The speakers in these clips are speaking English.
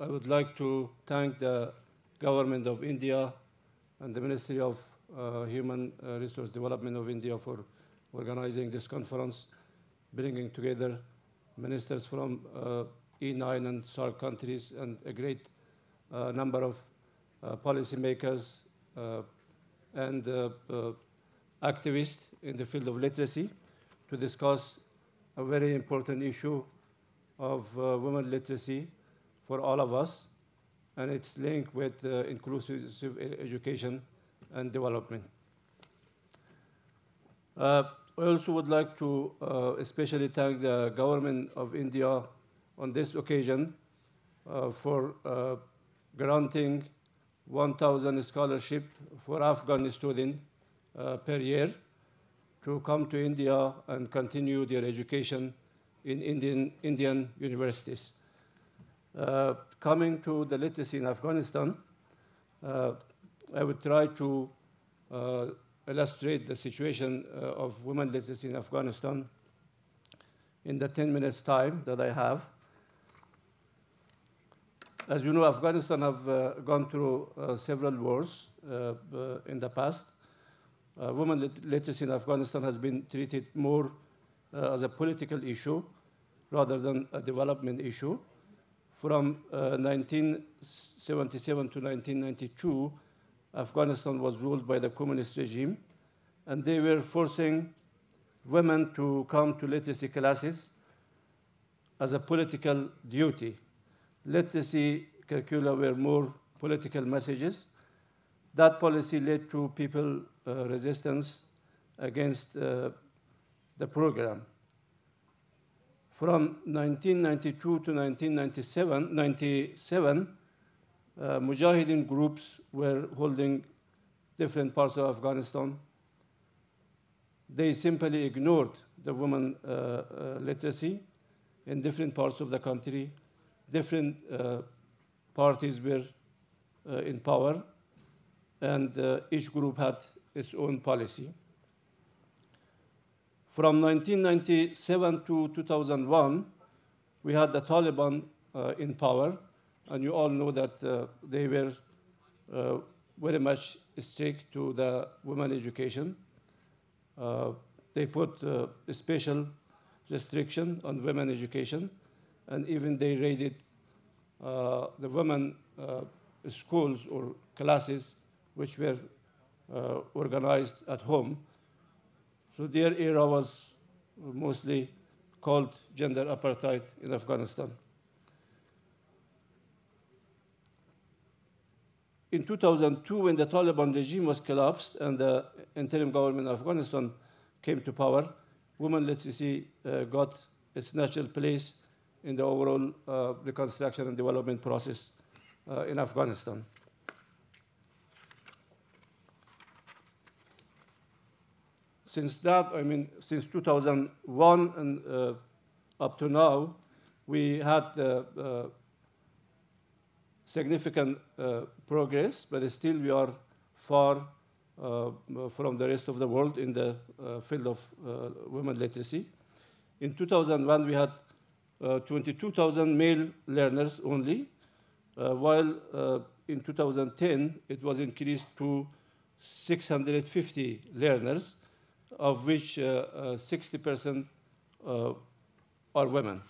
I would like to thank the government of India and the Ministry of Human Resource Development of India for organizing this conference, bringing together ministers from E9 and SAARC countries and a great number of policymakers and activists in the field of literacy to discuss a very important issue of women literacy for all of us, and its link with inclusive education and development. I also would like to especially thank the government of India on this occasion for granting 1,000 scholarship for Afghan students per year to come to India and continue their education in Indian universities. Coming to the literacy in Afghanistan, I would try to illustrate the situation of women literacy in Afghanistan in the 10 minutes time that I have. As you know, Afghanistan have gone through several wars in the past. Women literacy in Afghanistan has been treated more as a political issue rather than a development issue. From 1977 to 1992, Afghanistan was ruled by the communist regime, and they were forcing women to come to literacy classes as a political duty. Literacy curricula were more political messages. That policy led to people resistance against the program. From 1992 to 1997, Mujahideen groups were holding different parts of Afghanistan. They simply ignored the women literacy in different parts of the country. Different parties were in power, and each group had its own policy. From 1997 to 2001, we had the Taliban in power, and you all know that they were very much strict to the women education. They put a special restriction on women education, and even they raided the women schools or classes which were organized at home. So their era was mostly called gender apartheid in Afghanistan. In 2002, when the Taliban regime was collapsed and the interim government of Afghanistan came to power, women literacy got its natural place in the overall reconstruction and development process in Afghanistan. Since that, since 2001 and up to now, we had significant progress, but still we are far from the rest of the world in the field of women literacy. In 2001, we had 22,000 male learners only, while in 2010, it was increased to 650 learners, of which 60% are women.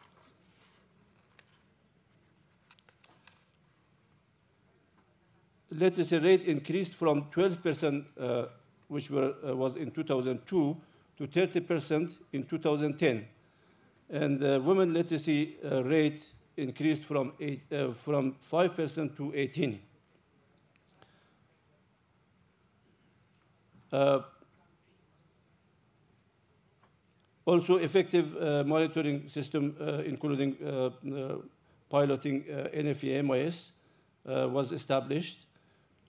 Literacy rate increased from 12%, which was in 2002, to 30% in 2010. And women literacy rate increased from 5% to 18%. Also, effective monitoring system, including piloting NFA-MIS, was established.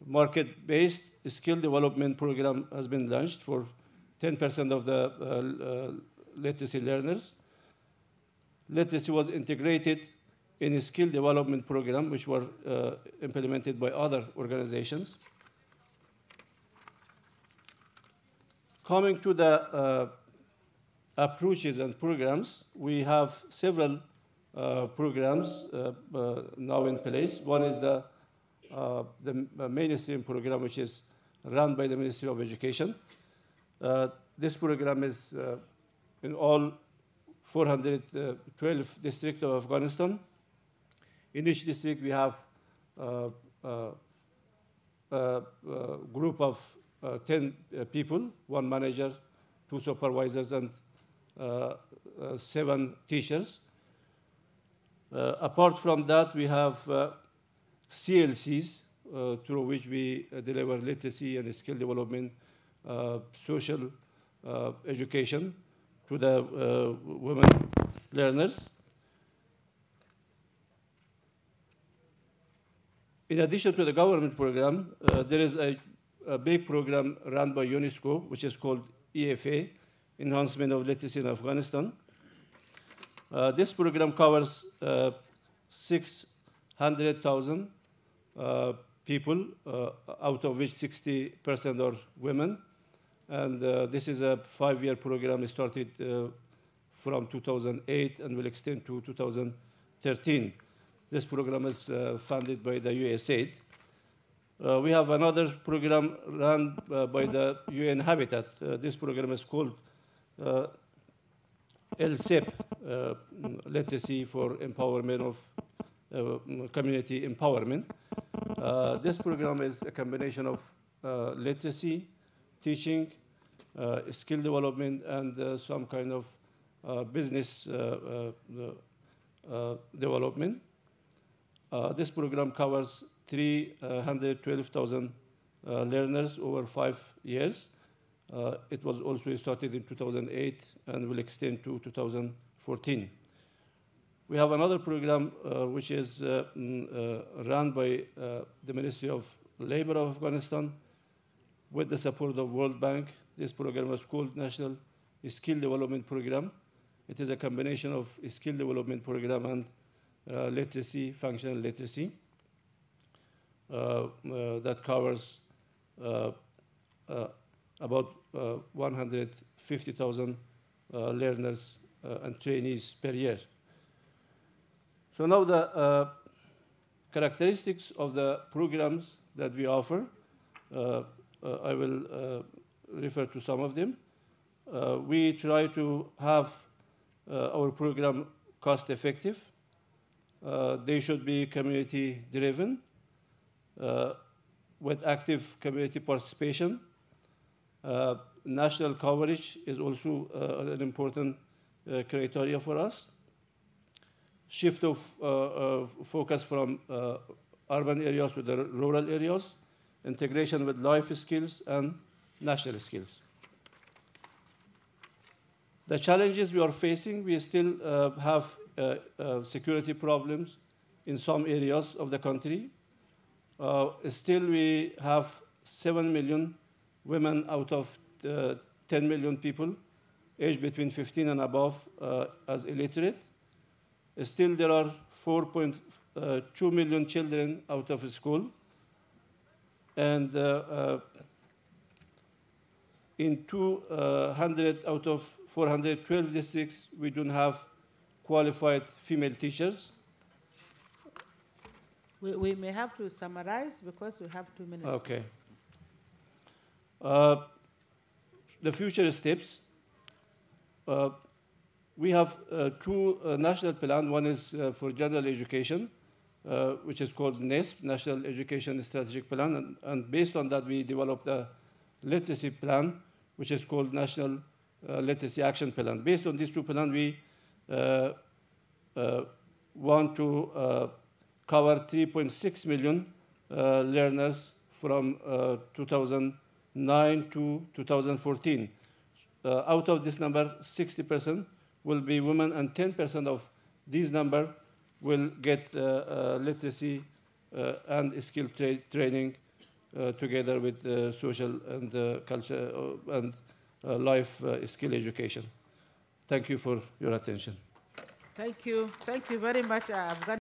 Market-based skill development program has been launched for 10% of the literacy learners. Literacy was integrated in a skill development program, which were implemented by other organizations. Coming to the approaches and programs, we have several programs now in place. One is the mainstream program, which is run by the Ministry of Education. This program is in all 412 districts of Afghanistan. In each district, we have a group of 10 people, 1 manager, 2 supervisors, and 7 teachers. Apart from that, we have CLCs, through which we deliver literacy and skill development, social education to the women learners. In addition to the government program, there is a big program run by UNESCO, which is called EFA, Enhancement of Literacy in Afghanistan. This program covers 600,000 people, out of which 60% are women. And this is a 5-year program. It started from 2008 and will extend to 2013. This program is funded by the USAID. We have another program run by the UN Habitat. This program is called LSEP, Literacy for Empowerment of Community Empowerment. This program is a combination of literacy, teaching, skill development, and some kind of business development. This program covers 312,000 learners over 5 years. It was also started in 2008 and will extend to 2014. We have another program which is run by the Ministry of Labor of Afghanistan with the support of World Bank. This program is called National Skill Development Program. It is a combination of a skill development program and literacy, functional literacy, that covers about 150,000 learners and trainees per year. So now the characteristics of the programs that we offer, I will refer to some of them. We try to have our program cost effective. They should be community driven with active community participation. National coverage is also an important criteria for us. Shift of focus from urban areas to the rural areas, integration with life skills and national skills. The challenges we are facing, we still have security problems in some areas of the country. Still, we have 7 million women out of 10 million people aged between 15 and above as illiterate. Still, there are 4.2 million children out of school. And in 200 out of 412 districts, we don't have qualified female teachers. We may have to summarize because we have 2 minutes. Okay. The future steps. We have 2 national plans. One is for general education, which is called NESP, National Education Strategic Plan. And based on that, we developed a literacy plan, which is called National Literacy Action Plan. Based on these 2 plans, we want to cover 3.6 million learners from 2009 to 2014. Out of this number, 60% will be women, and 10% of these number will get literacy and skill training together with social and culture and life skill education. Thank you for your attention. Thank you. Thank you very much.